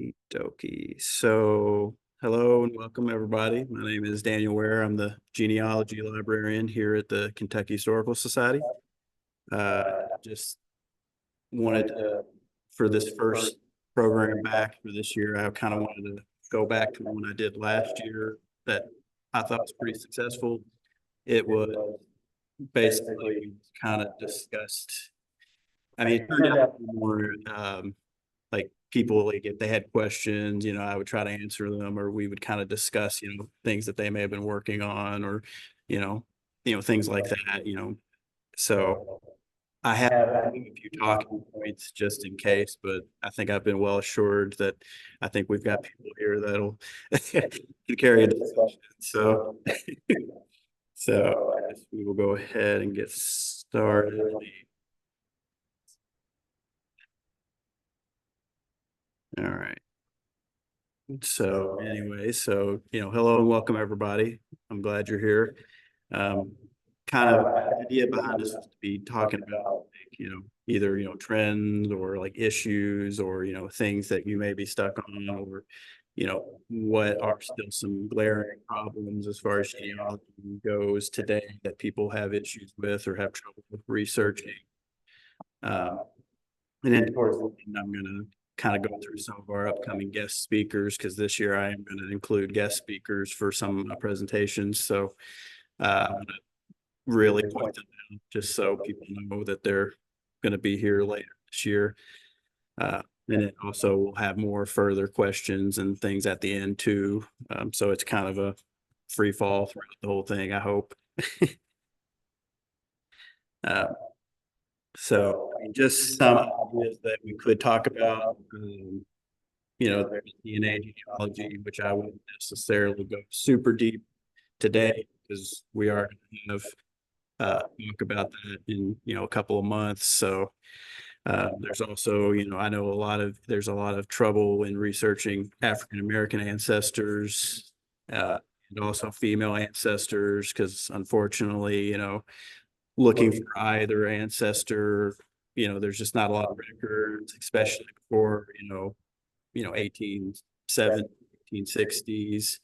Okie dokie. So, hello and welcome everybody. My name is Daniel Ware. I'm the genealogy librarian here at the Kentucky Historical Society. Just wanted to, for this first program back for this year, I kind of wanted to go back to one I did last year that I thought was pretty successful. It was basically kind of discussed. I mean, it turned out to be more like people, like if they had questions, I would try to answer them, or we would kind of discuss, things that they may have been working on, or you know things like that. So I have a few talking points just in case, but I think I've been well assured that I think we've got people here that'll can carry the discussion. So I guess we will go ahead and get started. All right. So anyway, hello and welcome everybody. I'm glad you're here. Kind of the idea behind this is to be talking about, like, either, trends or like issues or, things that you may be stuck on, or, what are still some glaring problems as far as genealogy goes today that people have issues with or have trouble with researching. And then towards the end, I'm going to kind of go through some of our upcoming guest speakers, because this year I am going to include guest speakers for some of my presentations. So I'm going to really point them out just so people know that they're going to be here later this year. And then also we'll have more further questions and things at the end too. So it's kind of a free fall throughout the whole thing, I hope. So just some ideas that we could talk about. There's DNA genealogy, which I wouldn't necessarily go super deep today, because we are going to have talk about that in a couple of months. So there's also, I know there's a lot of trouble in researching African American ancestors, and also female ancestors, because unfortunately, looking for either ancestor, there's just not a lot of records, especially before 1870s, 1860s.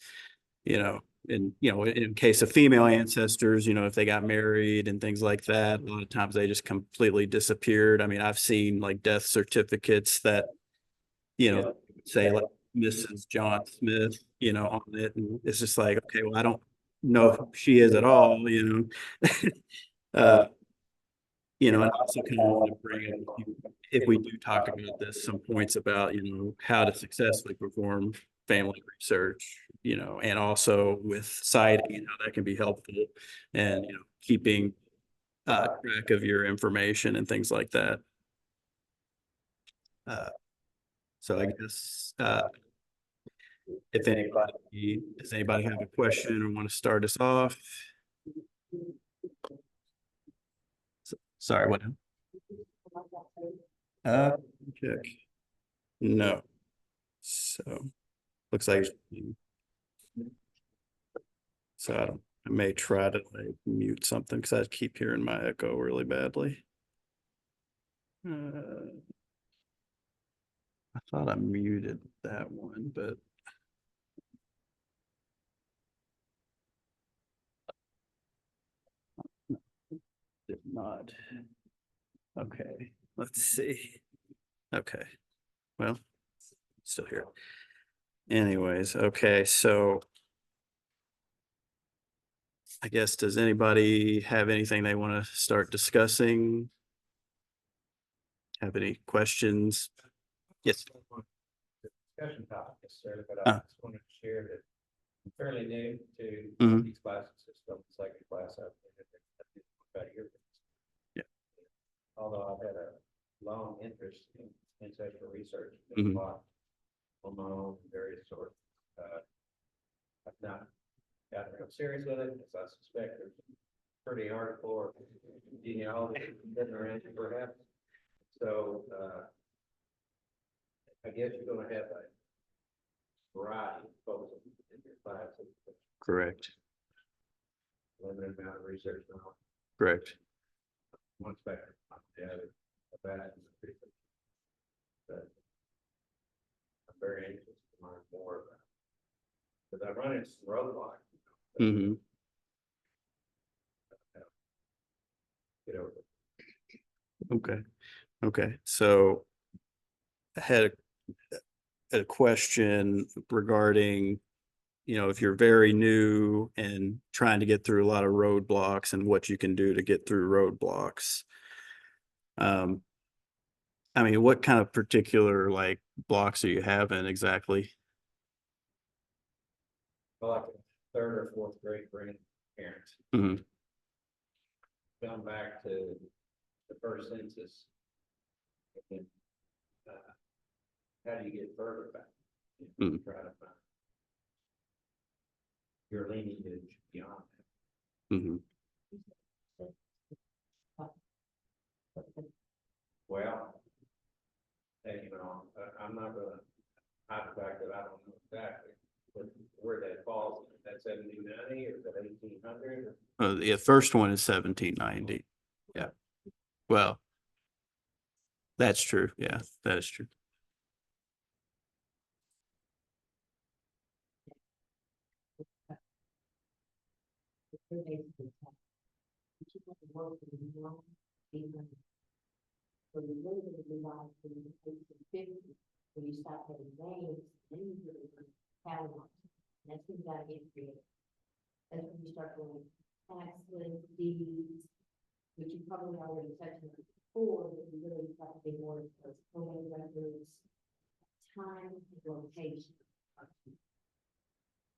In case of female ancestors, if they got married and things like that, a lot of times they just completely disappeared. I mean, I've seen like death certificates that, say like Mrs. John Smith, on it. And it's just like, okay, well, I don't know who she is at all. uh, and I also kind of want to bring up, if we do talk about this, some points about, how to successfully perform family research, and also with citing and how that can be helpful, and, keeping track of your information and things like that. Uh, so I guess, if does anybody have a question or want to start us off? Sorry, what? Check. No. So looks like, I may try to like mute something, because I keep hearing my echo really badly. I thought I muted that one, but did not. Okay, let's see. Okay, well, still here. Anyways, okay, so I guess, does anybody have anything they want to start discussing? Have any questions? Yes. Discussion topic necessarily, but I just wanted to share that I'm fairly new to these classes. It's the second class I've been in about a year. Yeah. Although I've had a long interest in ancestral research, a lot on my own, various sorts. I've not gotten real serious with it, as I suspect there's a pretty hardcore genealogy sitting around you, perhaps. So I guess you're going to have a variety of folks in your class. Correct. Limited amount of research now. Correct. One spectrum, the other, a bad, but I'm very I run into some roadblock. Mm-hmm. Get over it. Okay. Okay. So I had a question regarding, if you're very new and trying to get through a lot of roadblocks and what you can do to get through roadblocks. Um, I mean, what kind of particular like blocks are you having exactly? Well, like a third or fourth grade grandparents, Mhm. gone back to the first census. And, uh, how do you get further back? Mm. Try to find your lineage beyond Mhm. that. Well, I'm not gonna hide the fact that I don't know exactly where that falls. Is that 1790 or is that 1800? The first one is 1790. Yeah. Well, that's true. Yeah, that is true. So you really would realize when you take the 50, when you start having names, then you really catalog. That's when you gotta get creative. That's when you start going tax lists, deeds, which you probably already touched on before, but you really start to get more of those phone records, time and location.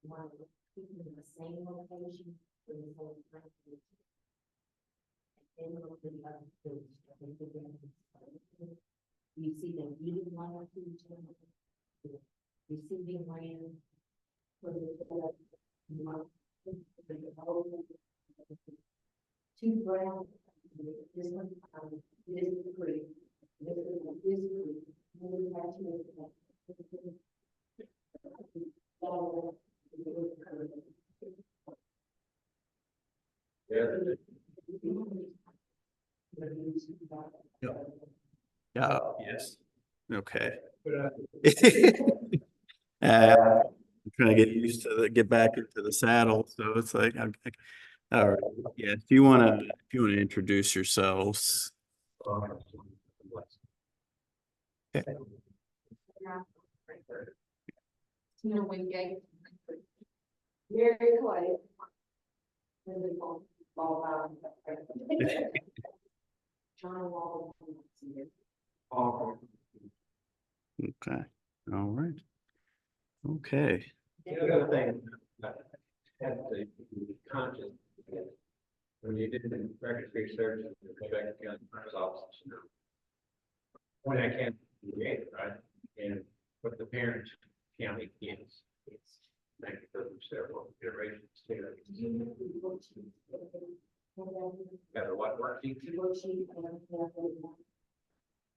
You want to keep them in the same location for the whole time. And then look at the other things. You see them eating one or two each other, receiving land. For the two brown, this one, this is the green, this one is green. We have to make that. Yeah. Yes. Okay. Yeah. I'm trying to get used to get back into the saddle. So it's like, all right. Yeah. If you want to introduce yourselves. Okay. No, when you very quiet. Then they fall out. John Wall. Okay. All right. Okay. The other thing, I had to be conscious, when you did the record research, you go back to the county office, when I can't create it, right? And what the parent county is, it's thank you for several iterations too. Got a what worksheet?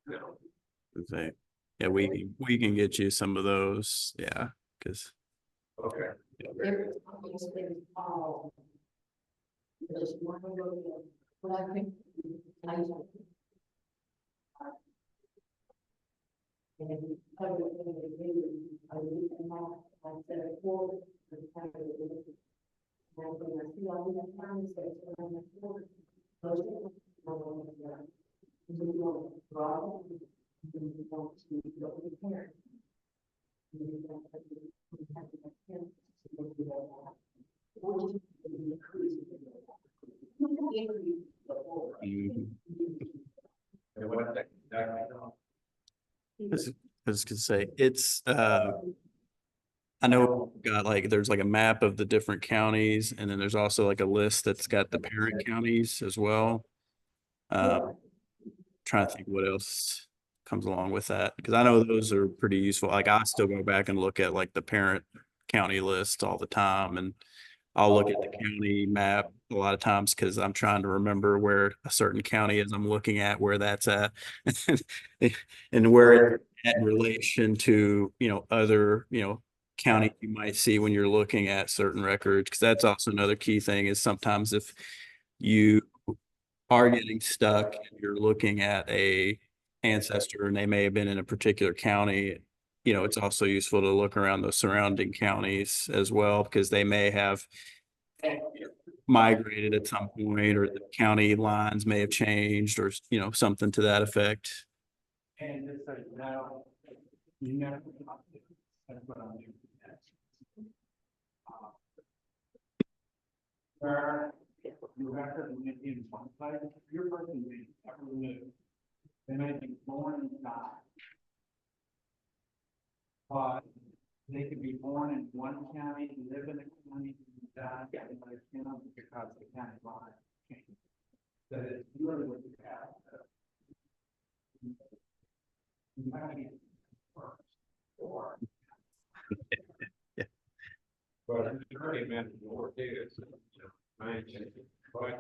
No. Okay. Yeah, we can get you some of those. Yeah, because Okay. Just one way or the other. But I think I used to. And then everything they do, I leave them out, I said it forward, and kind of. And when I see all these times that I'm like, forward, those are the you want to draw, you want to go to the parent. You want to have the parent to go to that. Or you increase it. And what that, I was gonna say it's I know got like there's like a map of the different counties, and then there's also like a list that's got the parent counties as well. Trying to think what else comes along with that, because I know those are pretty useful. Like I still go back and look at like the parent county list all the time, and I'll look at the county map a lot of times because I'm trying to remember where a certain county is. I'm looking at where that's at and where it's at in relation to, other, counties you might see when you're looking at certain records. Because that's also another key thing is sometimes if you are getting stuck and you're looking at a ancestor and they may have been in a particular county, you know, it's also useful to look around the surrounding counties as well, because they may have migrated at some point, or the county lines may have changed, or, you know, something to that effect. And it's like, now, you never. That's what I'm doing next. Where you have to live in one place, if your person may ever live, they may be born and die. But they could be born in one county, live in a county, and die in another county because the county line changed. That is really what you have. You have to get first, or. Yeah. But it's already meant more data, so, you know, I ain't changing quite,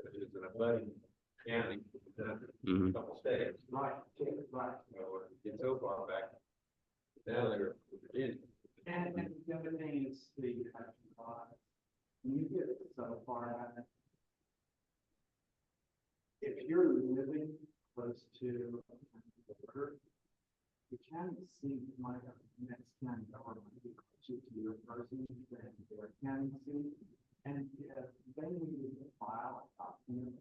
it's an abutting county, a couple states. Right, right, so it's so far back. Now they're in. And the other thing is the action clause. When you get so far out, if you're living close to the border, you can see my next county government to your person and their county seat. And then you file a document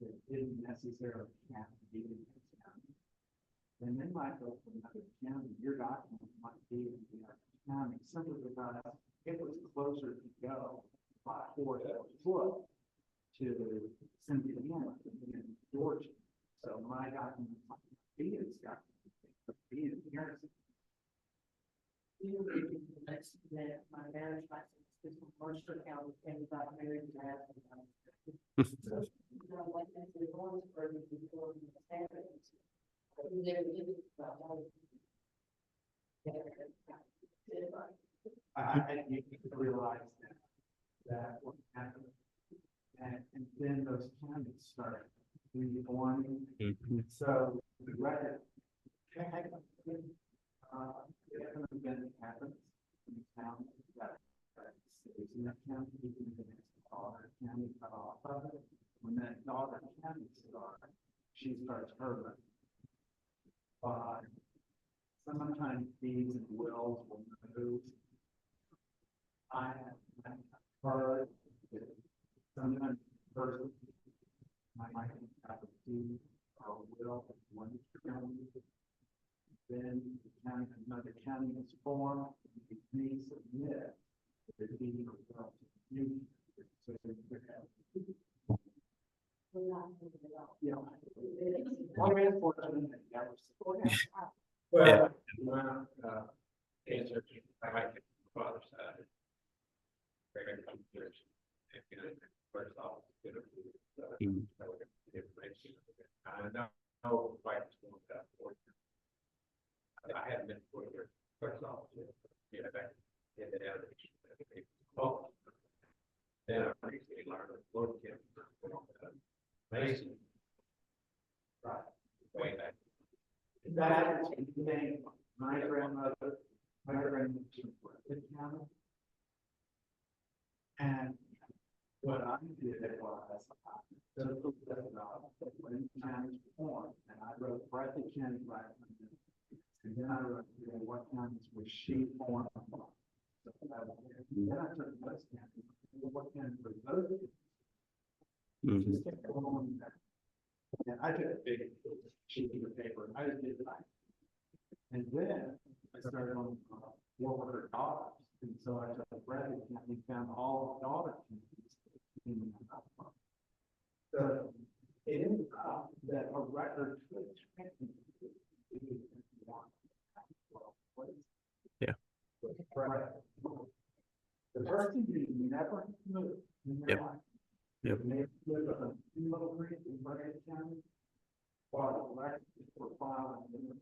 that didn't necessarily have to be in this county. And then might go to another county, your document might be in the other county, simply because it was closer to go by 4 foot to Cynthia in Georgia. So my document might be in Scotland, be in Harrison. That my marriage license is from Mercer County, and got married to that. So, you know, like, that's the Lawrenceburg before the Saturdays. You realize that what happened, and then those counties start reforming. So the record, event happens in the town that stays in that county, even if it's daughter county cut off of it. When that daughter county starts, she starts her record. But sometimes deeds and wills will move. I have heard that sometimes a person might have a deed or a will of one county. Then the county, another county is formed, it may submit the deed or will to you. So they could have. Yeah. One man for them, that was. Well, answer, I like it, father's side. Very good. First off, I know, like, I haven't been for your first off, yeah, back in the other. Oh, then I recently learned that Lord Kim, Mason. Right, way back. That is the name. My grandmother was in County. And what I did was, when county was formed, and I wrote Bradley County right. And then I wrote, what counties was she formed from? So then I took those counties, what counties were those? Just kept going on there. And I took a big sheet of paper, and I just did that. And then I started on what were her daughters. And so I took Bradley County, found all the daughter counties. So it ended up that a record could technically be one. Yeah. Right. The person who never moved in their Yep. life. Yep. And they live on a little creek in Bradley County. While the records were filed in the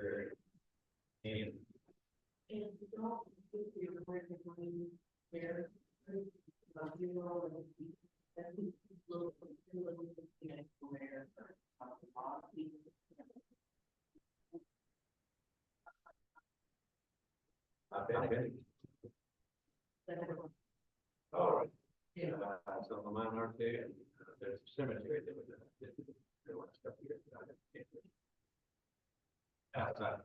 library. And And the dog, if you're working on there, you know, that little, you know, where, I've been good. All right. Yeah, so the mine are there, and there's a cemetery that was, there was stuff here. Outside.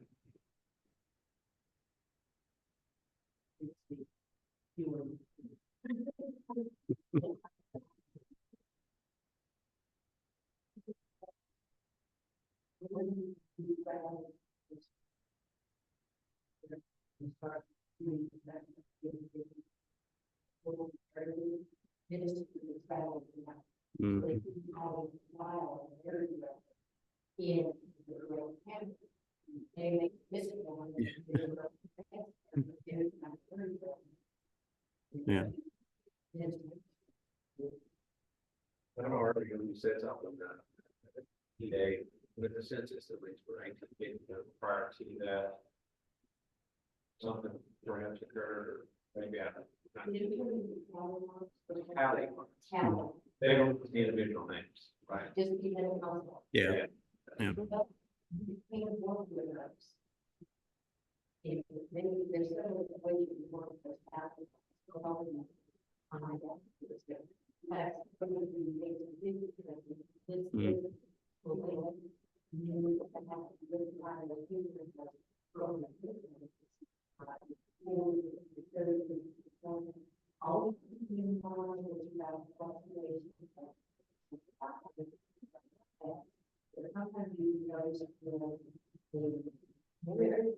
Mhm. Yeah. I'm already going to set something that today with the census at least for 1950, prior to that. Something perhaps occurred, or maybe I. Tally. They don't need individual names, right? Just even in household. Yeah. Yeah. If maybe there's several ways you want to have it. On my desk, it was good. That's probably the way to do it, because this is the way you have to really try to do it, like, from the business. All you want is you have fluctuations. But sometimes you notice the very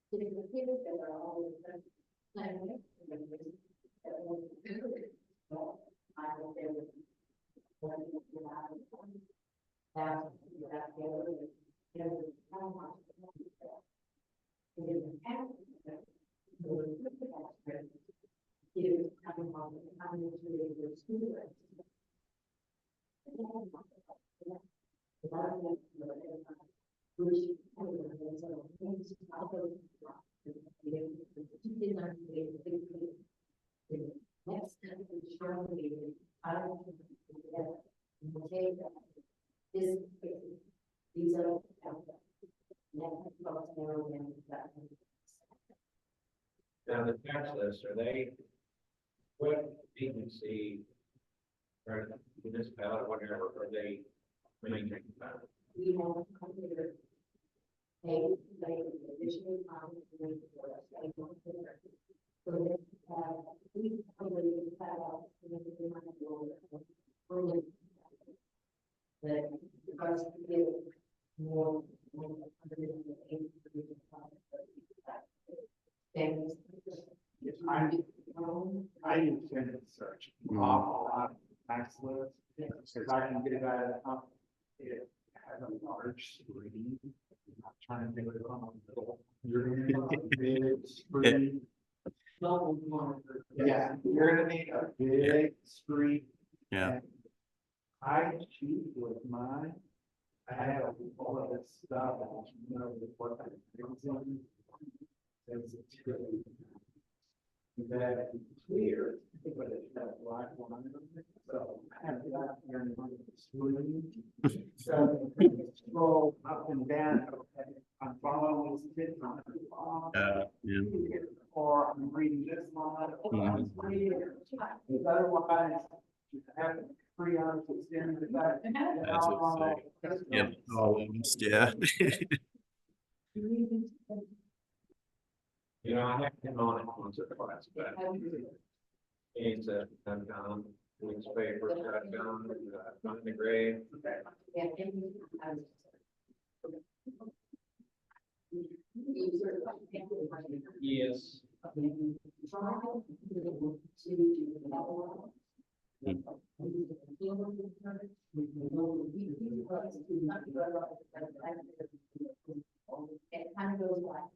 the kids that are always planning. Next step is surely, I don't think this, these are. Now, the tax list, are they, what agency or municipality, whatever, are they maintaining that? We have considered a, additional time to make it for us, I don't think. So that, we probably have out, early. That because we get more. I intend to search off a lot of tax lists, because I can get it out of the company. It has a large screen. I'm not trying to do it on the middle. You're gonna need a big screen. Yeah, you're gonna need a big screen. Yeah. And I choose with mine. I have all of this stuff, you know, what I think in. Sensitivity. That clear, but it's got a black line on it, so I have that here in my screen. So I can scroll up and down, okay, I'm following this kid on the bottom. Yeah. Or I'm reading this line, Mhm. because otherwise, you have free hours to extend the back. That's what it's yeah. Almost. Yeah. You know, I have been on it once or twice, but it's I've gone, newspaper, I've gone, on the grave. Yes. It kind of goes like.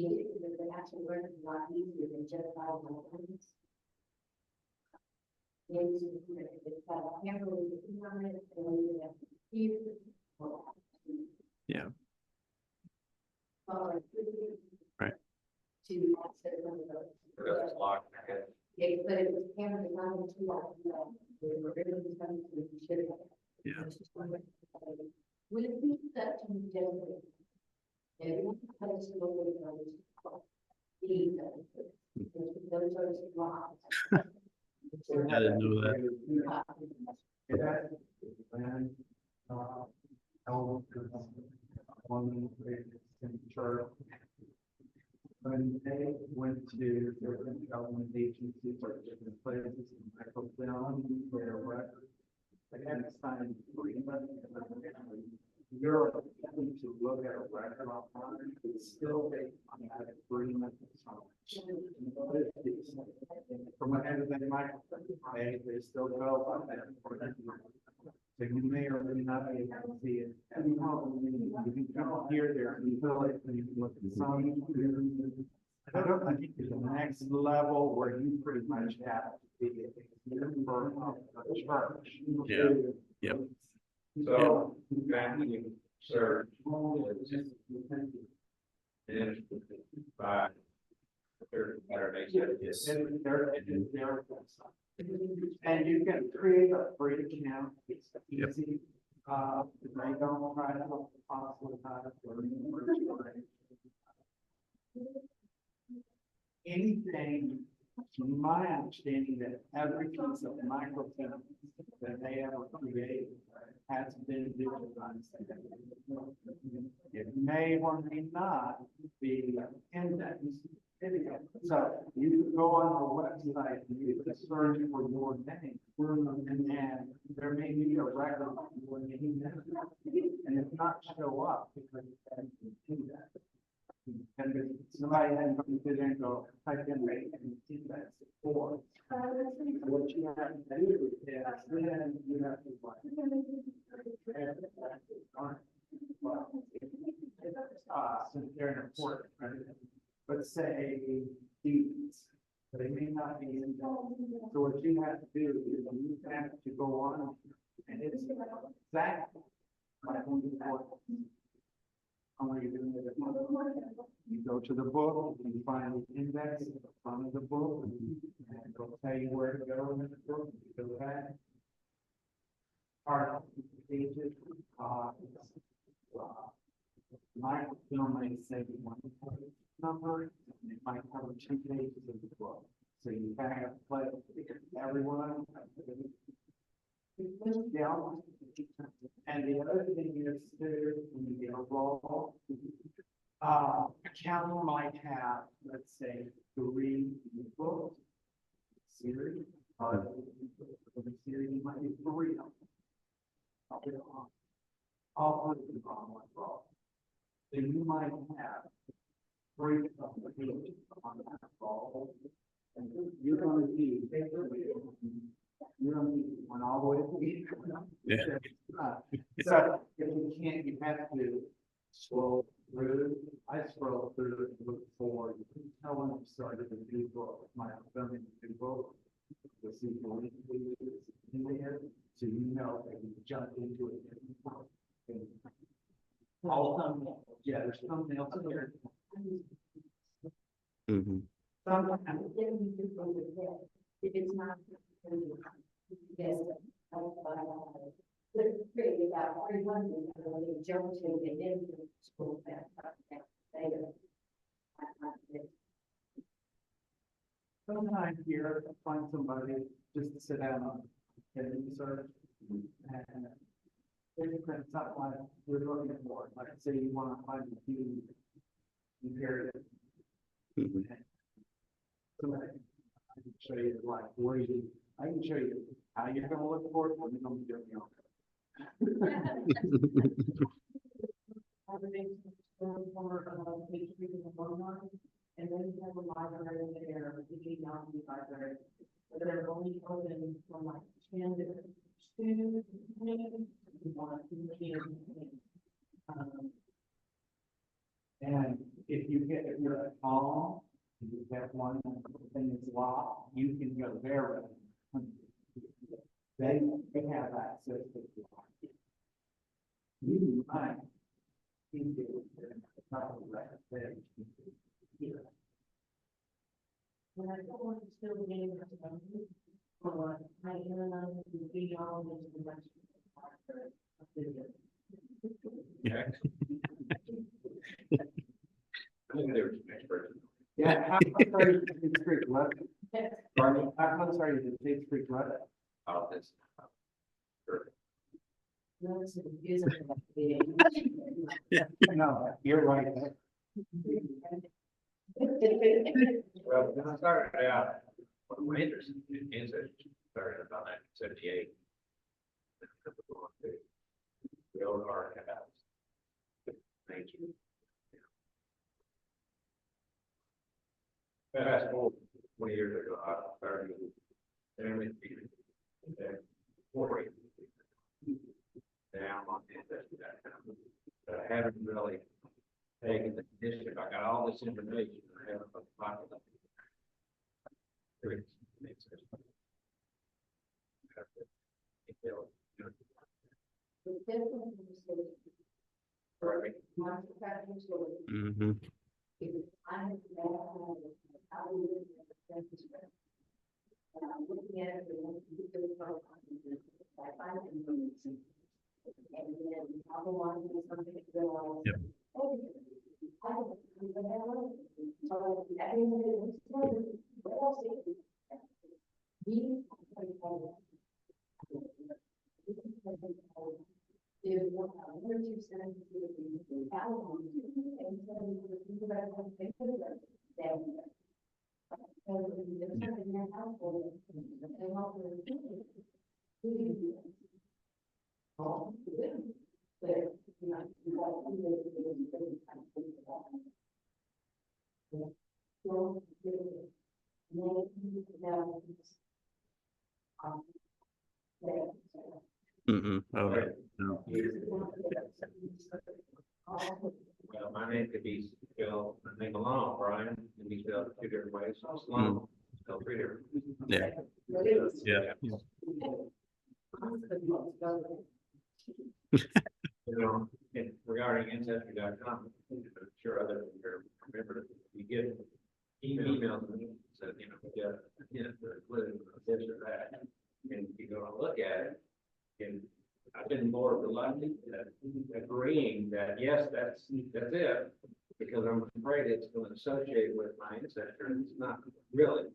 because they actually work a lot easier than just filing ones. It's got a camera with a key on it, and you have to use it. Yeah. Right. To access one of those. That's locked. Okay. Yeah, but it was camera design to like, they were really something to share. Yeah. Would it be that to generate? Everyone has to know what it is. Those are wrong. I didn't know that. And, one church. When they went to different government agencies or different places and I put down their records, they had to sign agreement. You're having to look at a record online, it's still based on that agreement. From what everything might, they still go on that. So you may or may not be able to see it. And you can come here, there, you feel it, and you can look at some. I think there's a next level where you pretty much have to be a member of the church. Yeah. Yep. So, family search is by Saturday, yes. And you can create a free account, it's easy. They don't try to help the possible time for anything, from my understanding, that every piece of microfilm that they ever create has been digitized. It may or may not be indexed. So you can go on our website and you can search for your name, and there may be a record of your name, and if not show up because you haven't seen that. And if somebody had to sit there and go type in rate and see that before. What you have to do is then you have to like. Since they're important, right? But say deeds, they may not be in. So what you have to do is you have to go on and it's exactly like when you work. How are you doing it? You go to the book, you find the index at the front of the book, and it'll tell you where to go in the book, you go back. Part pages, microfilm may say one number, and it might cover 2 pages of the book. So you kind of have to play everyone. Down. And the other thing is to, when you get a roll, a counter might have, let's say, 3 books, series, or the series might be 3 of them. All put it on one roll. So you might have 3 of the pages on that roll, and you're going to need, you don't need one all the way to the end. Yeah. So if you can't, you have to scroll through. I scroll through and look for, how when I started a new book, my filming a new book, you'll see the link in there, so you know that you jump into it. All thumbnails, yeah, there's thumbnails in there. Mm-hmm. Sometimes If it's not. Yes. But it's pretty about everyone, when they jump to, they didn't do school that. sometimes here, find somebody just to sit down and research. And there's something like we're looking for, like say you want to find a key period. Mm-hmm. Somebody, I can show you like where you, I can show you how you're gonna look for it, when you're gonna be doing it. And then you have a library there, the genealogy library, but they're only open from like 10 to 2, And if you're at home, if you have one thing that's locked, you can go there. They have access to the lock. You might. You do it. Not right there. When I go on to still getting or I analyze the genealogy and Yeah. I think there was an expert. Yeah, how close are you to the Creek Road? Pardon me? How close are you to the Creek Road? Oh, this. Sure. No, you're right there. Well, when I started out, one of my interests in ancestry started about 1978. The old archives. Thank you. Fast forward 20 years ago, I started family feeding. And then 40. Now I'm on ancestry.com. But I haven't really taken the initiative. I got all this information. I haven't put the pocket up. There is ancestry. Right. Mm-hmm. I'm looking at it, and then I don't want to do something to go on. Yep. Mm-mm. Okay. No. Well, my name could be spelled, my name alone, Brian, can be spelled two different ways. Sloan, spelled three different. Yeah. Yeah. You know, and regarding ancestry.com, I'm sure others here remember, you get emails and said, you know, the this or that, and you go and look at it, and I've been more reluctant at agreeing that, yes, that's it, because I'm afraid it's going to associate with my ancestor, and it's not really.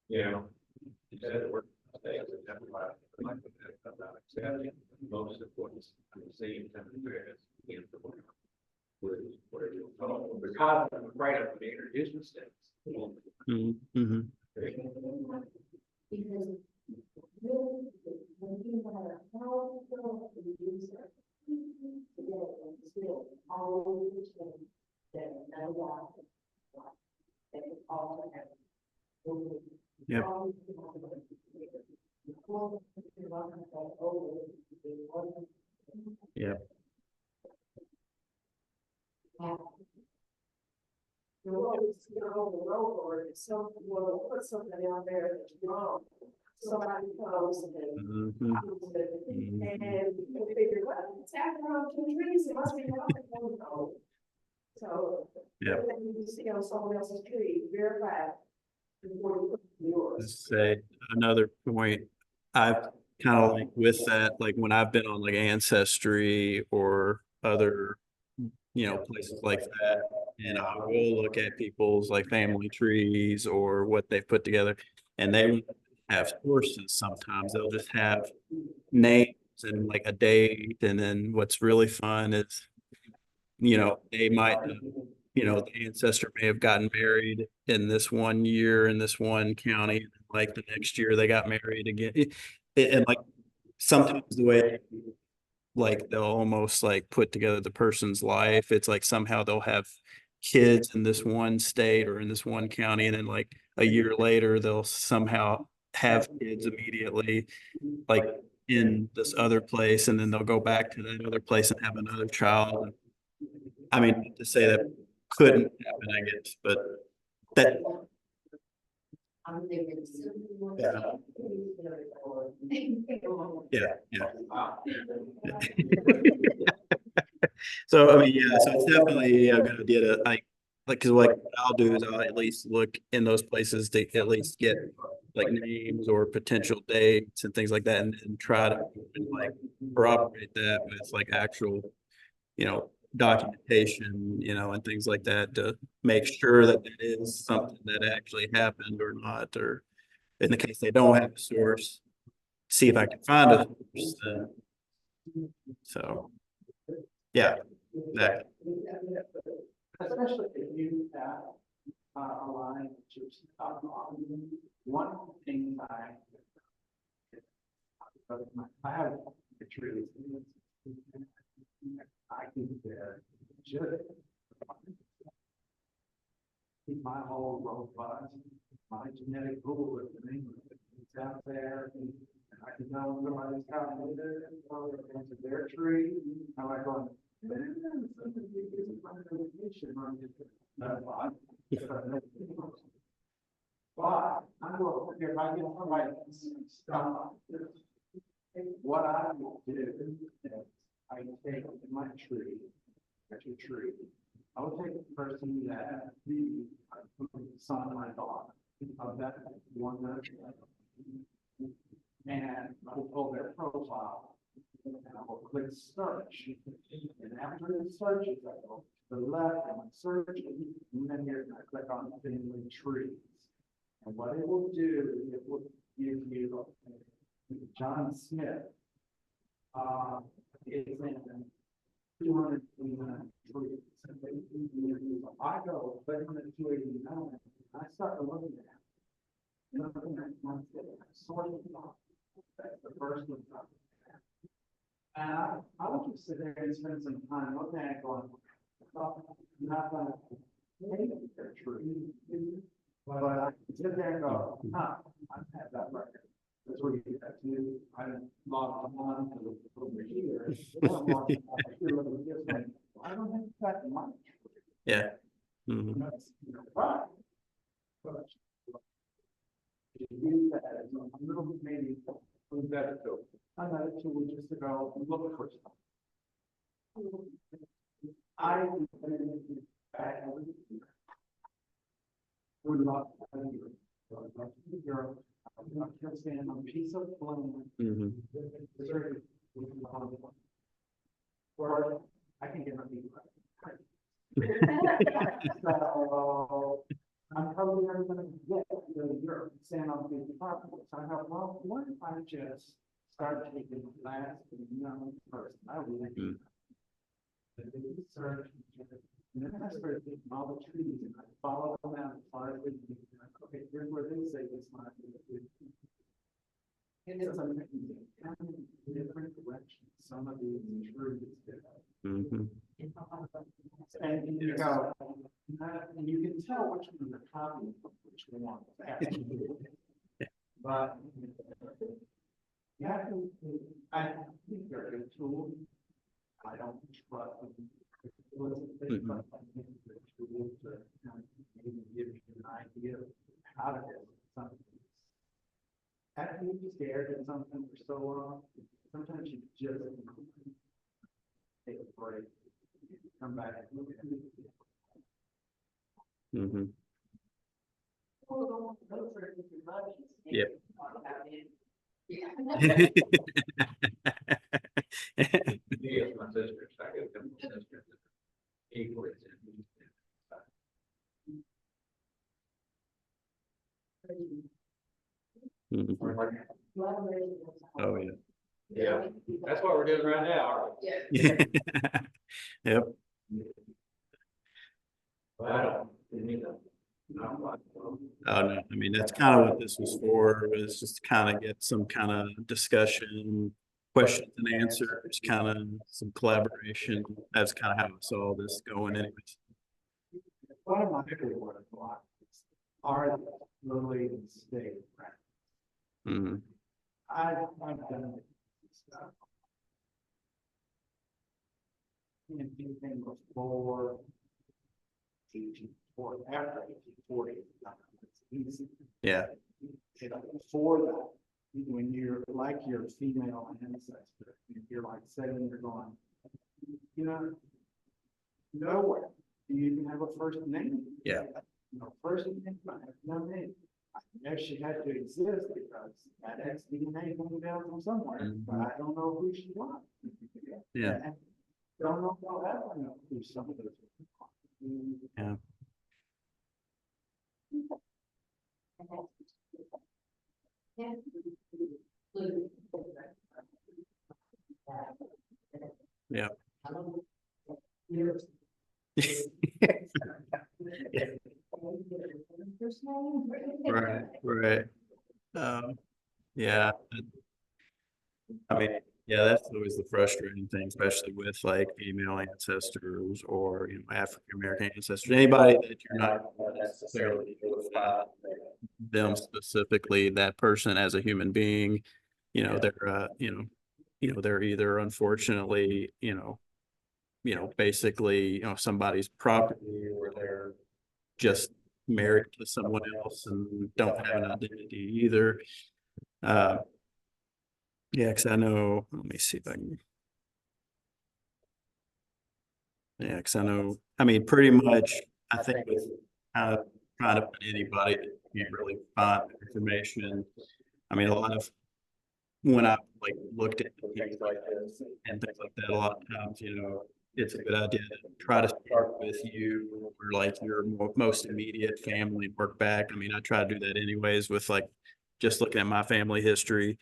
You know, you said the word mistakes, and that's why I like about accepting most of what's I'm seeing is in the book. Where you're told, because I'm afraid I'm going to introduce mistakes. Mm-hmm. Because really, when you have a powerful user, still always that no doubt that it's all have. Yep. Yep. You're on the road, or some will put something out there that's wrong. Somebody comes and Mm-hmm. and you figure, well, it's happening on two trees, it must be wrong. So, Yeah. you see on someone else's tree, verify before you put yours. Say another point, I've kind of like with that, like when I've been on like Ancestry or other, places like that, and I will look at people's like family trees or what they've put together, and they have sources sometimes. They'll just have names and like a date. And then what's really fun is, they might, the ancestor may have gotten married in this one year in this one county. And like the next year they got married again. And like sometimes the way like they'll almost like put together the person's life. It's like somehow they'll have kids in this one state or in this one county, and then like a year later they'll somehow have kids immediately, like in this other place, and then they'll go back to that other place and have another child. I mean, to say that couldn't happen, I guess, but that, I'm thinking. yeah, yeah. So, I mean, yeah, so it's definitely a good idea to like, cause what I'll do is I'll at least look in those places to at least get like names or potential dates and things like that, and try to like corroborate that with like actual, documentation, and things like that to make sure that it is something that actually happened or not, or in the case they don't have a source, see if I can find a source. So, yeah, exactly. Especially if you have a line that you're stuck on. One of the things I have a tree. I think that just keep my whole robust, my genetic pool of the name it's out there. And I can tell when somebody's got it into their tree. I'm like going, man, something is my notification on it. But I'm going, if I get somebody stuff, what I will do is I take my tree, actually tree. I will take the person that the son of my daughter of that one and I will pull their profile and I will click search. And after the searches, I go to the left and I search, and then here I click on family trees. And what it will do is it will give you John Smith. Is in 289 trees. I go, but in the 289, I start looking at looking at one sorting off. That's the first one. And I will just sit there and spend some time looking at it going, not going to take their tree. But I sit there and go, I've had that record. That's where you get that too. I didn't log on to over here. I don't have that much. Yeah. Mhm. But use that as a little bit maybe better tool. Another tool just to go look for stuff. I would love to I'm standing on a piece of land. Or I can get my feet right. So I'm probably never going to get to Europe, stand on the department. So I thought, well, what if I just start taking class with a young person? I would research. And then I started taking all the trees and I follow them out as far as they can. Okay, here's where they say this might be. And it's a different direction. Some of these trees. And you go, and you can tell which one the copy of which one. But you have to, I think they're a good tool. I don't trust them. Maybe give you an idea of how to do something. After you scared at something for so long, sometimes you just take a break, come back and look at it. Yep. Yes, my sister, I got them sisters. Equally. That's what we're doing right now, aren't we? Yep. But I don't, you know, not like, Oh, no, I mean, that's kind of what this was for, was just to kind of get some kind of discussion, questions and answers, kind of some collaboration. That's kind of how I saw this going anyways. One of my favorite words are related state practice. Mhm. I've done stuff. And anything before 1840, after 1840, it's easy. Yeah. And before that, when you're like your female ancestor, you're like saying you're going, you know, nowhere do you even have a first name. Yeah. No first name, I have no name. I guess she had to exist because that ex-DNA came down from somewhere, but I don't know who she was. Yeah. And don't know if I'll ever know who some of those people are. Yeah. Yeah. Right, right. Yeah. I mean, yeah, that's always the frustrating thing, especially with like female ancestors or, you know, African American ancestors, anybody that you're not necessarily able to find them specifically, that person as a human being, you know, they're they're either unfortunately, basically, somebody's property, or they're just married to someone else and don't have an identity either. Uh, yeah, because I know, let me see if I can. Yeah, because I know, I mean, pretty much, I think with kind of trying to find anybody that can't really find information. I mean, a lot of when I like looked at things like this and things like that, a lot of times, it's a good idea to try to start with you or like your most immediate family and work back. I mean, I try to do that anyways with like just looking at my family history.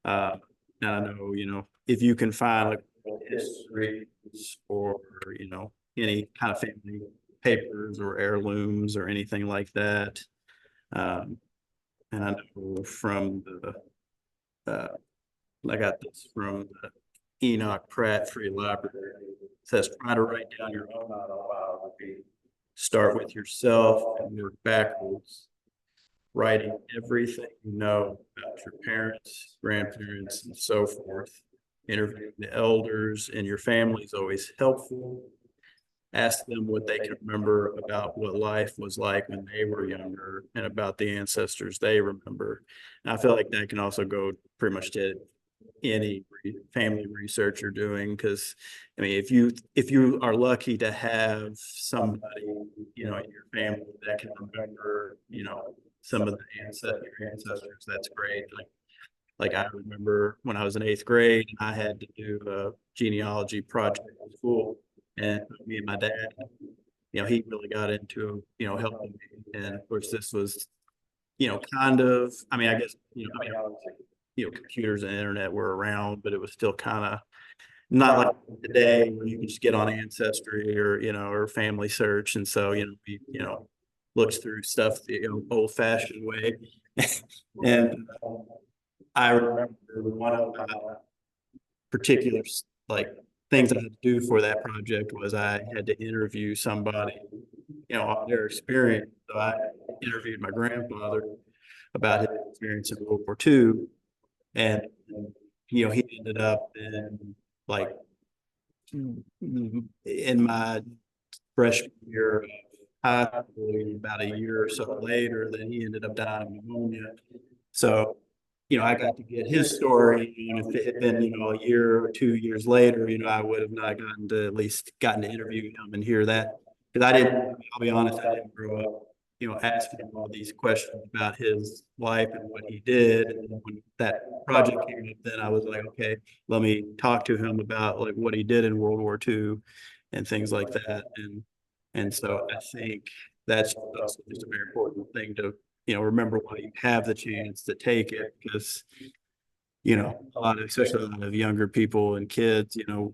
And I know, if you can find like histories or, any kind of family papers or heirlooms or anything like that. And I know from uh, I got this from the Enoch Pratt Free Library. It says, try to write down your own autobiography. Start with yourself and work backwards, writing everything you know about your parents, grandparents, and so forth. Interviewing the elders in your family is always helpful. Ask them what they can remember about what life was like when they were younger and about the ancestors they remember. And I feel like that can also go pretty much to any family research you're doing, because I mean, if you are lucky to have somebody, in your family that can remember, some of the ancestors, that's great. Like I remember when I was in eighth grade, I had to do a genealogy project in school, and me and my dad, he really got into, helping me. And of course, this was, kind of, I mean, I guess, computers and internet were around, but it was still kind of not like today where you can just get on Ancestry or, or Family Search. And so, we, looked through stuff the old fashioned way. And I remember one of my particular like things that I had to do for that project was I had to interview somebody, on their experience. So I interviewed my grandfather about his experience in World War II. And, he ended up in like in my freshman year of high school, about a year or so later, then he ended up dying of pneumonia. So, I got to get his story. And if it had been, a year or 2 years later, I would have not gotten to at least gotten to interview him and hear that. Because I'll be honest, I didn't grow up, asking him all these questions about his life and what he did. And when that project came up, then I was like, okay, let me talk to him about like what he did in World War II and things like that. And so I think that's also just a very important thing to, remember while you have the chance to take it, because you know, especially a lot of younger people and kids, you know,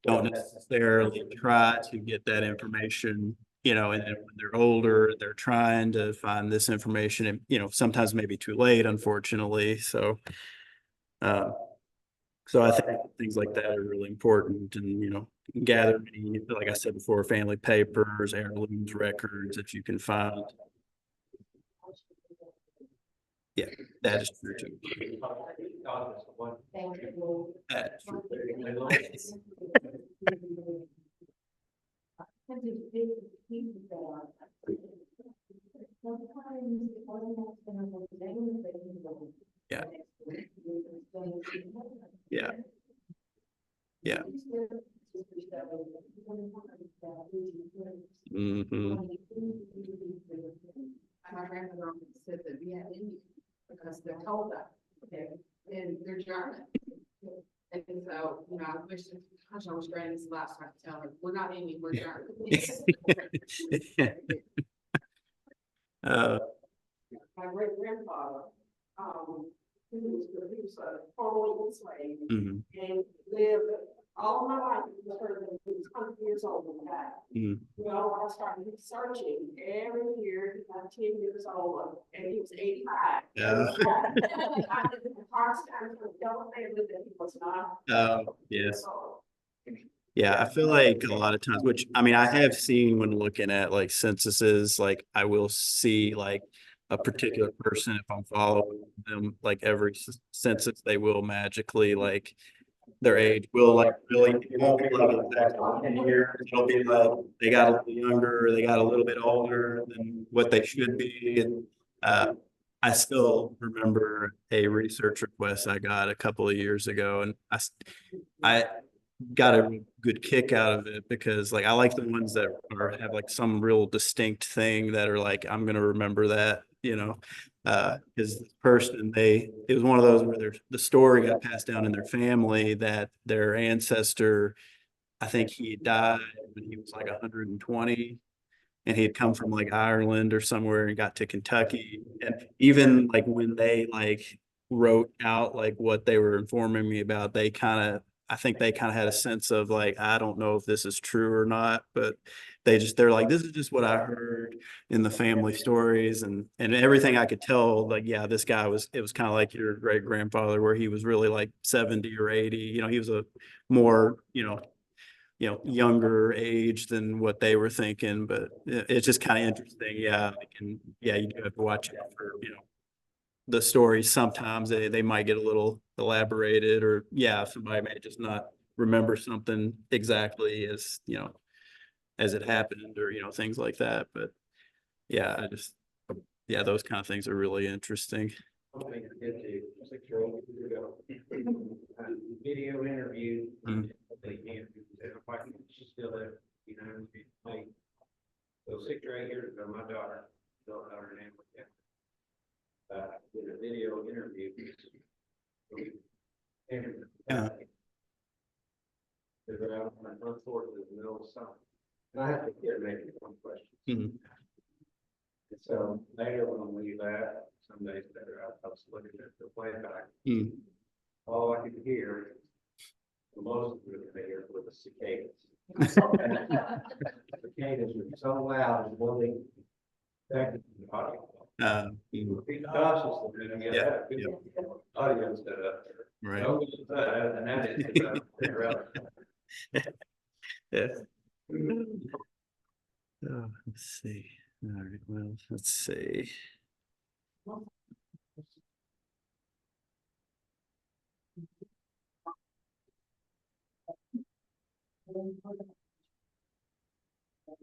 don't necessarily try to get that information, you know, and then when they're older, they're trying to find this information and, you know, sometimes maybe too late, unfortunately. Uh, so I think things like that are really important and, you know, gathering, like I said before, family papers, heirlooms, records that you can find. Yeah, that is true too. Thank you. That is true. Yeah. Yeah. Yeah. Mm-hmm. My grandmother always said that we had Indian because they're told us, okay, and they're German. And so, you know, I wish, gosh, I was granting this last time to tell her, we're not Indian, we're German. Uh, My great grandfather, he was a formerly enslaved mhm, and lived all my life, he was 100 years old when he died. mhm. Well, I started researching every year, he got 10 years older, and he was 85. Yeah. I did the hardest time for the double family that he was not. Yes. So, Yeah, I feel like a lot of times, which I mean, I have seen when looking at like censuses, like I will see like a particular person, if I'm following them, like every census, they will magically like their age will like really, it won't be like exactly 10 years. It'll be like they got a little younger, they got a little bit older than what they should be. And I still remember a research request I got a couple of years ago, and I got a good kick out of it because like I like the ones that are have like some real distinct thing that are like I'm gonna remember that, you know. Because this person, it was one of those where the story got passed down in their family that their ancestor, I think he died when he was like 120, and he had come from like Ireland or somewhere and got to Kentucky. And even like when they like wrote out like what they were informing me about, I think they kind of had a sense of like, I don't know if this is true or not, but they're like, this is just what I heard in the family stories and everything I could tell, like, yeah, it was kind of like your great grandfather where he was really like 70 or 80, you know, he was a more, younger age than what they were thinking, but it's just kind of interesting. Yeah. Yeah, you do have to watch out for, the stories. Sometimes they might get a little elaborated or yeah, somebody may just not remember something exactly as, as it happened or, things like that. But yeah, yeah, those kind of things are really interesting. Something to get to 6 year-old ago. Video interview. Mhm. She's still there, like, so 6 or 8 years ago, my daughter, don't know her name yet. Did a video interview. And Yeah. they were out on my front porch in the middle of summer. And I had the kid making one question. Mhm. And so later when we left, some days later, I was looking at the playback. Mhm. All I could hear, the most of it there were the cicadas. Cicadas were so loud and really affected the audio. Yeah. Audio instead of. Right. And that is. Yeah. Let's see. All right, well, let's see.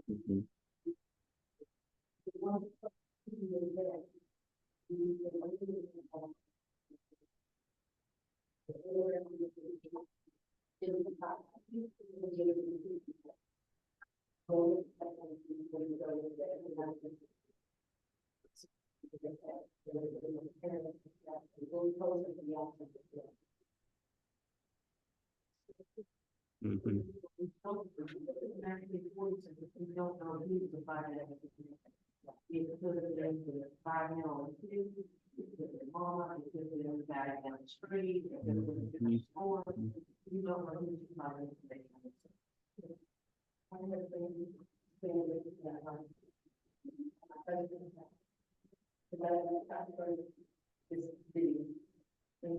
Mhm. Mhm. Mom, because there was a guy down the street, or there was a different store, you don't know who's behind it. I have been staying with that one. But that's where is the thing that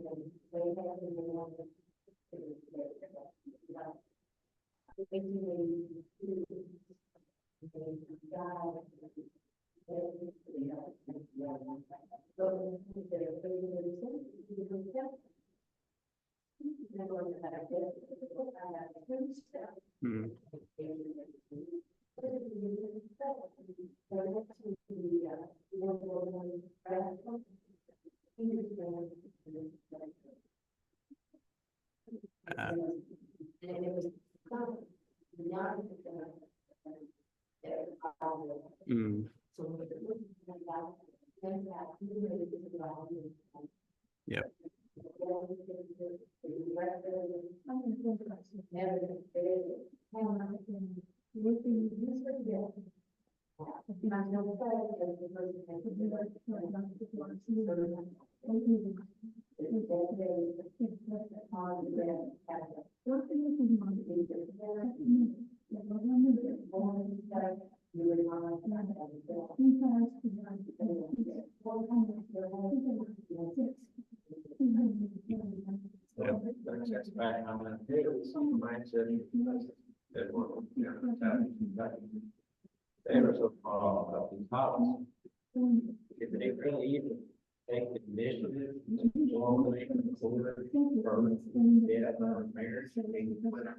they have in the one that I think Mhm. Uh, mm, Yep. Yep. That's back on that. Some mindset. That one, you know, they were so far about these houses. If they really even take the initiative, all the way to the border, or death, or marriage, they would have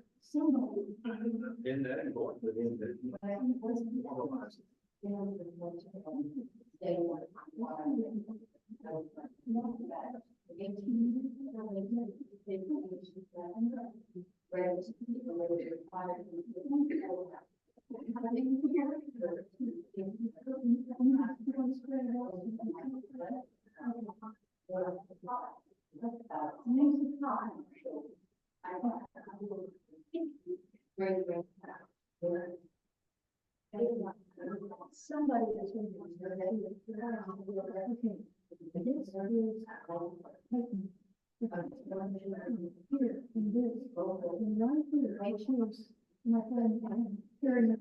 been that important within the. Somebody is going my friend, hearing the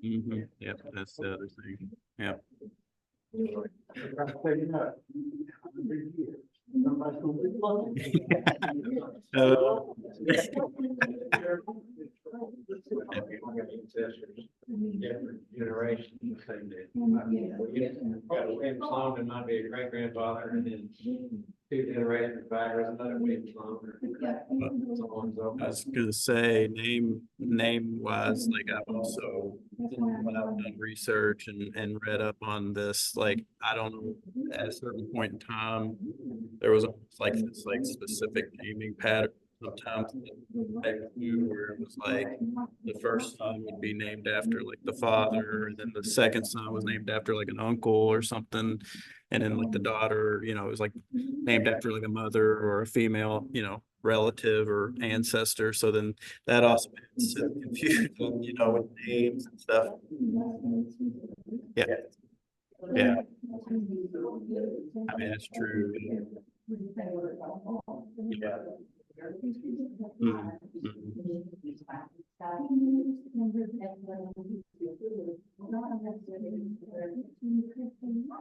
Mhm. Yep, that's the other thing. Yep. Different generations. Got a William Sloan that might be a great grandfather, and then two generations back, there's another William Sloan. I was gonna say name wise, like I've also, when I've done research and read up on this, like I don't know, at a certain point in time, there was almost like this like specific naming pattern sometimes that I knew where it was like the first son would be named after like the father, and then the second son was named after like an uncle or something, and then like the daughter, you know, it was like named after like a mother or a female, you know, relative or ancestor. So then that also adds to the confusion, you know, with names and stuff. Yeah. Yeah. I mean, that's true. Yeah. Mhm.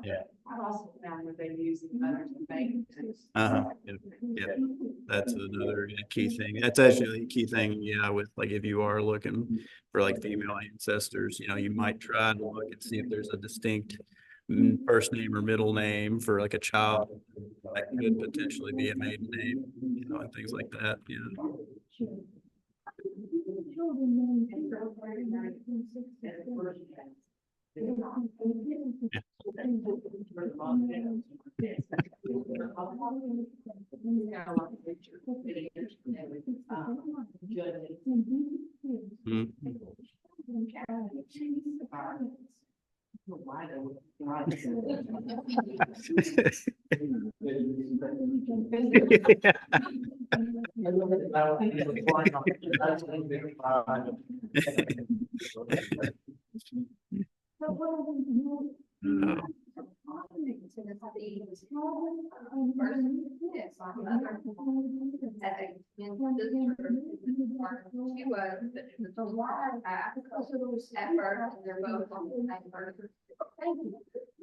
Yeah. I've also found that they use the letters to make. Yep. Yep. That's another key thing. That's actually a key thing, yeah, with like if you are looking for like female ancestors, you know, you might try to look and see if there's a distinct first name or middle name for like a child that could potentially be a maiden name, and things like that, Mhm.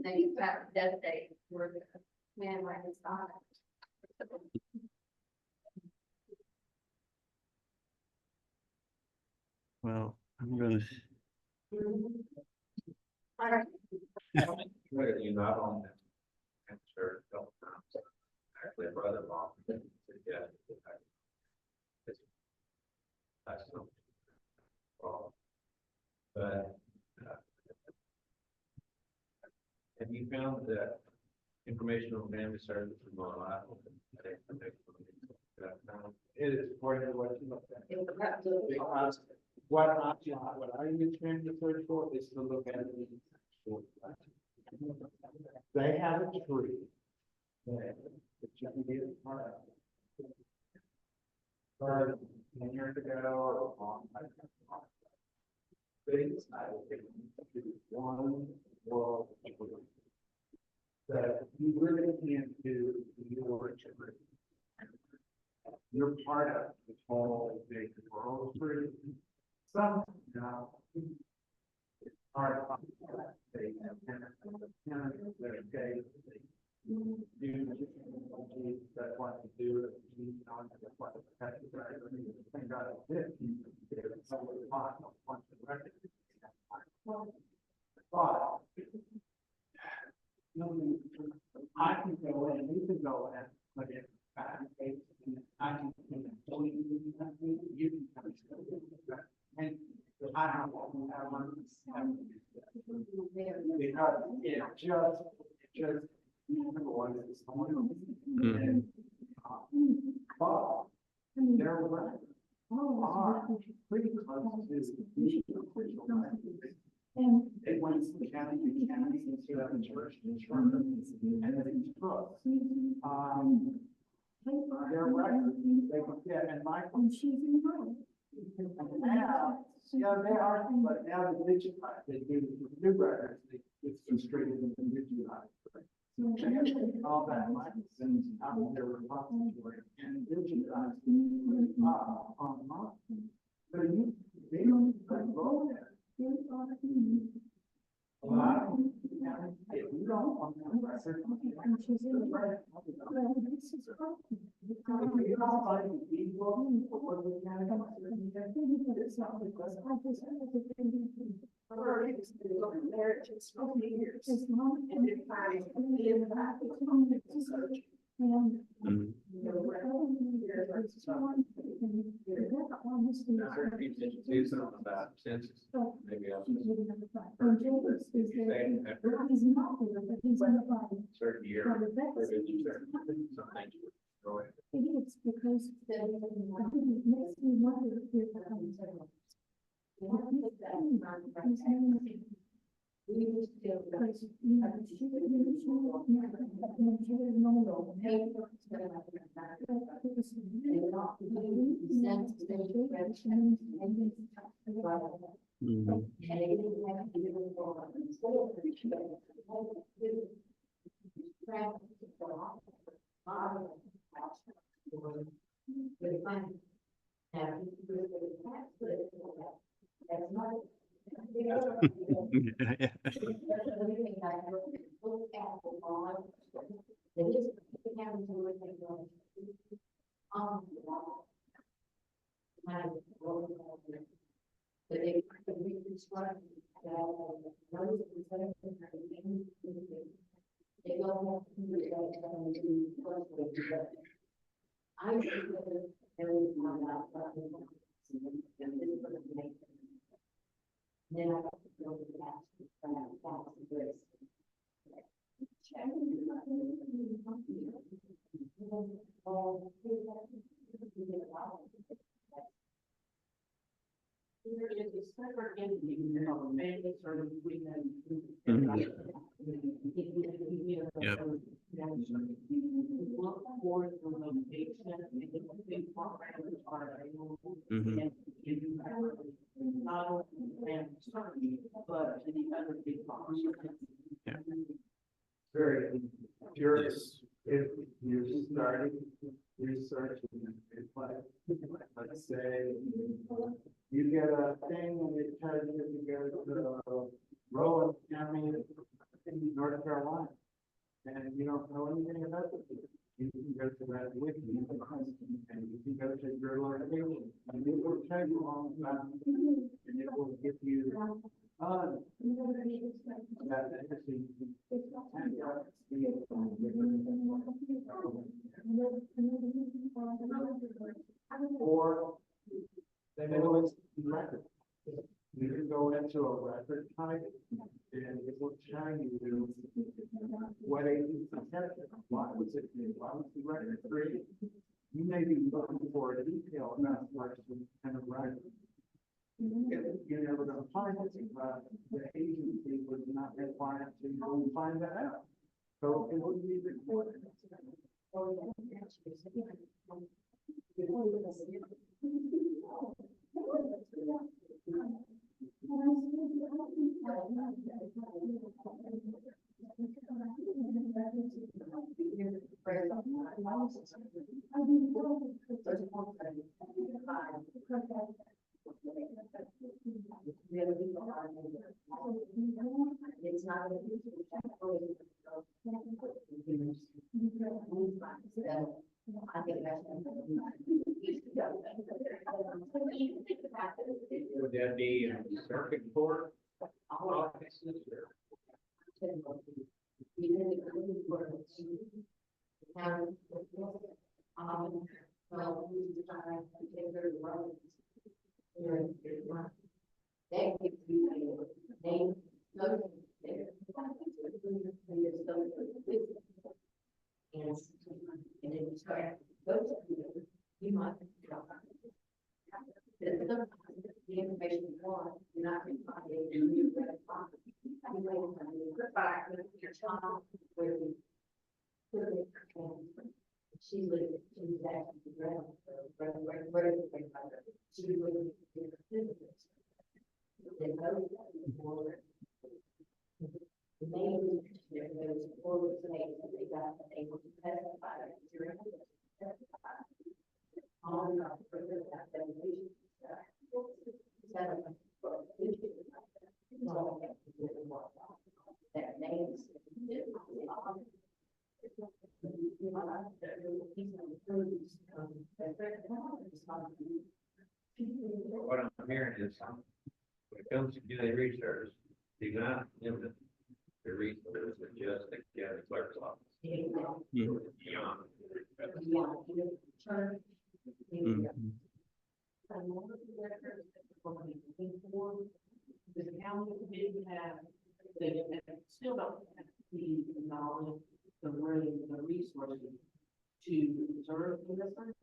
They got death date for the man like his father. Well, I'm gonna, You not on that. I'm sure a couple times. Actually, a brother-in-law. Yeah. That's no. But. Have you found that informational family service is more reliable? It is according to what you looked at. Because what I use family search for is to look at the short life. They have a tree. That you can get a part of. Started 10 years ago or a long time ago. They decided to do one world tree. That you really can't do your tree. You're part of the whole big world tree. Some, it's part of they have their case. That's what to do. That's what thank God it did. It's so hot, but I can go in, you can go in, but if I can, you can come. And I don't know, because it just, number one, it's someone. Mhm. But they're right. Are pretty close to the official language. They went to the county, to the church, and then it's books. They're right. They forget, and Michael. Now, yeah, they are, but now the digitized, they do the new records, it's just straight into the digitized. All that, like, since out of their repository and digitized, online. So they don't go there. A lot of, if you don't want to, Mhm. Do something about census. Maybe I'll just certain year. Something. Go ahead. It's because it makes me wonder if you're we used to, because Mhm. Yeah. Then I have to go to the last, that's the grace. There is a separate entity, you know, maybe sort of between them. Yep. Look for the location and the big parameters are available. Mhm. And if you have not only and certainly, but any other big box. Yeah. Very, if you're, Yes. if you're starting researching, it's like, let's say, you get a thing and it tells you to go to Rowan County in North Carolina. And you don't know anything about it. You can go to that wiki and you can go to your location and it will tell you all about it. And it will give you, that interesting. Or they will record. You can go into a record type and it will show you what agency tested, why was it, why was the record created? You may be looking for a detail about what kind of record. You're never gonna find it, but the agency was not required to go and find that out. So it would be recorded. It's not. I think that's. Would that be circuit court offices or? Well, they give you a name, location, and it's correct, those you might. The information you want, you're not going to find it, and you're going to find it. You may find it, but back with your child, where you put it, and she's living, she's actually the ground, where is it? She was living in the physics. They both were. The main, those four names that they got, able to testify during testify. On our further application. Their names. What I'm hearing is, when it comes to doing research, do not limit the resources to just the county clerk's office. Mhm. Beyond. The county didn't have, they still don't have the knowledge, the wording, the resources to observe the research.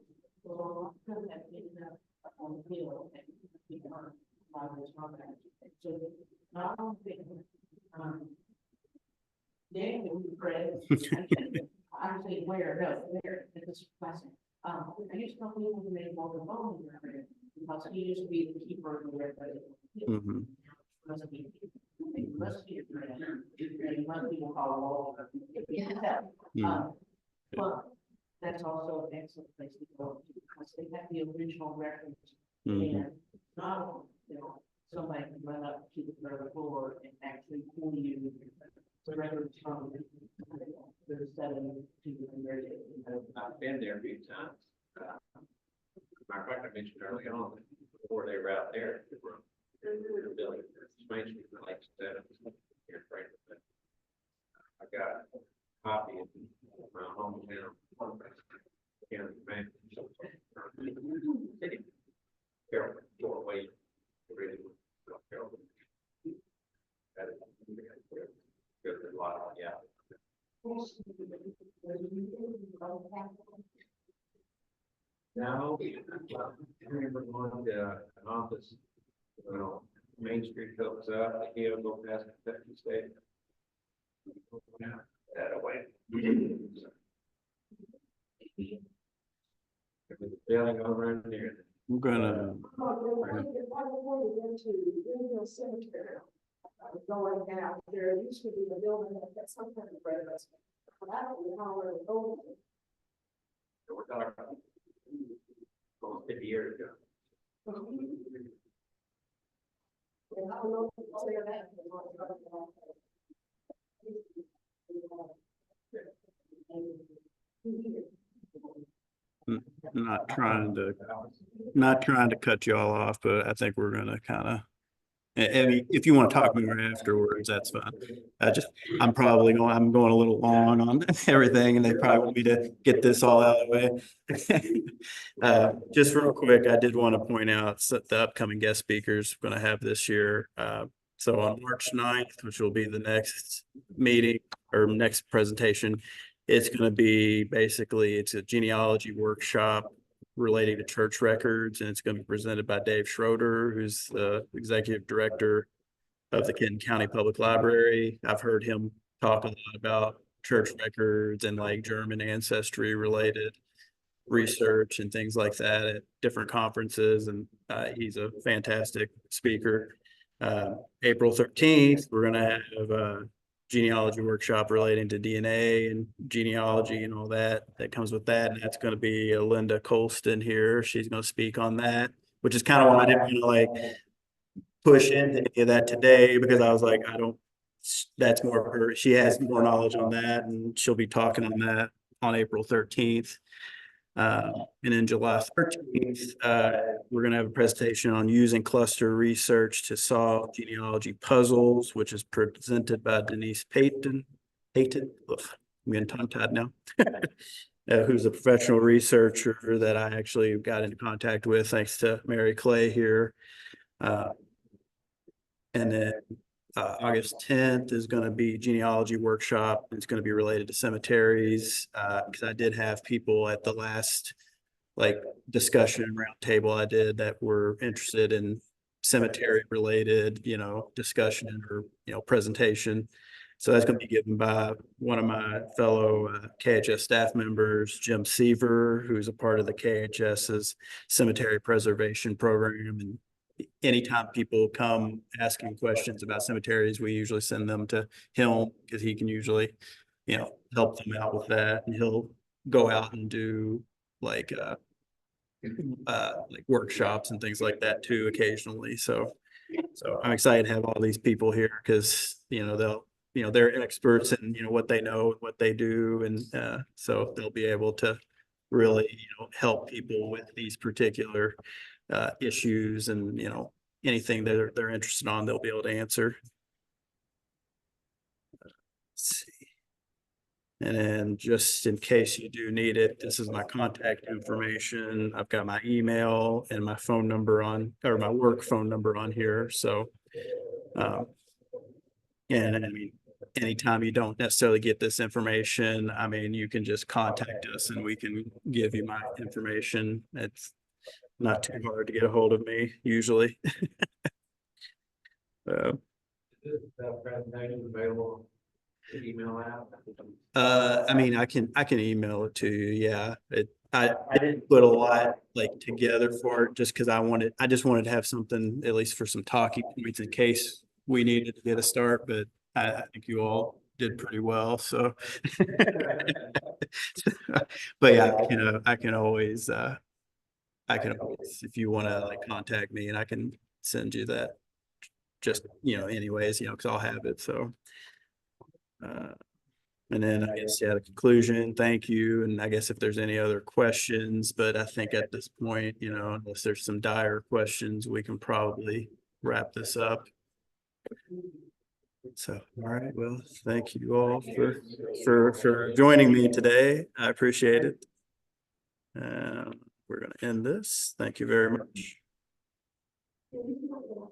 So, because that is on the hill and we are by this program. So, not only, Dan, we pray. I'm saying where, no, there, at this lesson. I used to know people who made more than phone record because he used to be the keeper of the record. Mhm. Must be a friend, and most people call it all. But that's also an excellent place to go because they have the original records. Mhm. And not only, you know, somebody can run up to the third floor and actually pull you the records from the 7 to the 30. I've been there a few times. Matter of fact, I mentioned early on, before they were out there, they were building Main Street, like Now, I remember going to an office, Main Street goes up, the hill go past Kentucky State. That away. There's a building over in there. I'm gonna, Going down there, used to be the building that had some kind of breakfast. But I don't know how we're going. We're talking about almost 50 years ago. And I don't know if it's there that. not trying to cut you all off, but I think we're gonna kind of, and if you want to talk more afterwards, that's fine. I'm going a little long on everything, and they probably want me to get this all out of the way. Just real quick, I did want to point out the upcoming guest speakers we're going to have this year. So on March 9th, which will be the next meeting or next presentation, it's going to be it's a genealogy workshop relating to church records, and it's going to be presented by Dave Schroeder, who's the executive director of the Kenton County Public Library. I've heard him talk a lot about church records and like German ancestry related research and things like that at different conferences, and he's a fantastic speaker. April 13th, we're going to have a genealogy workshop relating to DNA and genealogy and all that comes with that. And that's going to be Linda Colston here. She's going to speak on that, which is kind of why I didn't like push into any of that today, because I was like, that's more of her. She has more knowledge on that, and she'll be talking on that on April 13th. And then July 13th, we're going to have a presentation on using cluster research to solve genealogy puzzles, which is presented by Denise Payton. Ugh, I'm getting tongue-tied now. Who's a professional researcher that I actually got into contact with thanks to Mary Clay here. And then August 10th is going to be genealogy workshop. It's going to be related to cemeteries, because I did have people at the last discussion roundtable I did that were interested in cemetery related, discussion or, presentation. So that's going to be given by one of my fellow KHS staff members, Jim Seaver, who's a part of the KHS's cemetery preservation program. And anytime people come asking questions about cemeteries, we usually send them to him, because he can usually, help them out with that. And he'll go out and do like workshops and things like that too occasionally. So I'm excited to have all these people here, because they're experts in what they know and what they do, and so they'll be able to really help people with these particular issues, and anything that they're interested on, they'll be able to answer. Let's see. And then just in case you do need it, this is my contact information. I've got my email and my phone number or my work phone number on here. So, and I mean, anytime you don't necessarily get this information, I mean, you can just contact us and we can give you my information. It's not too hard to get a hold of me usually. Is this presentation available? Email out? I mean, I can email it to you. Yeah. I didn't put a lot together for it, just because I just wanted to have something at least for some talking points in case we needed to get a start, but I think you all did pretty well. So, but yeah, I can always, if you want to contact me, and I can send you that just, anyways, because I'll have it. So, and then I guess, the conclusion, thank you. And I guess if there's any other questions, but I think at this point, unless there's some dire questions, we can probably wrap this up. So, all right, well, thank you all for joining me today. I appreciate it. We're going to end this. Thank you very much.